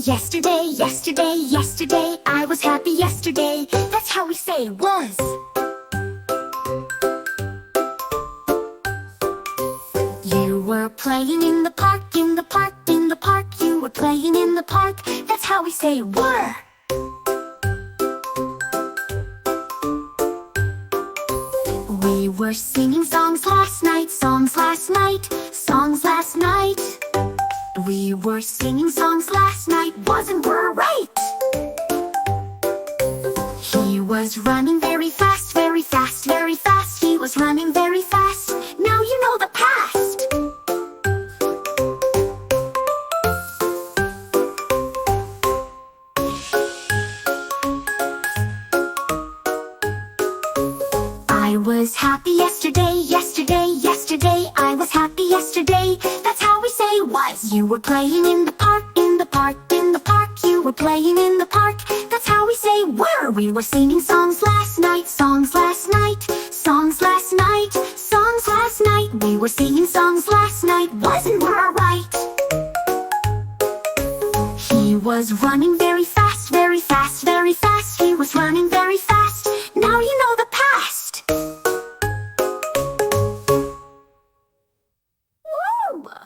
Yesterday, yesterday, yesterday, I was happy yesterday. That's how we say was. You were playing in the park, in the park, in the park. You were playing in the park. That's how we say were. We were singing songs last night, songs last night, songs last night. We were singing songs last night, wasn't were right. He was running very fast, very fast, very fast. He was running very fast. Now you know the past. I was happy yesterday, yesterday, yesterday. I was happy yesterday. That's how we say was. You were playing in the park, in the park, in the park. You were playing in the park. That's how we say were. We were singing songs last night, songs last night, songs last night, songs last night. We were singing songs last night, wasn't were right. He was running very fast, very fast, very fast. He was running very fast. Now you know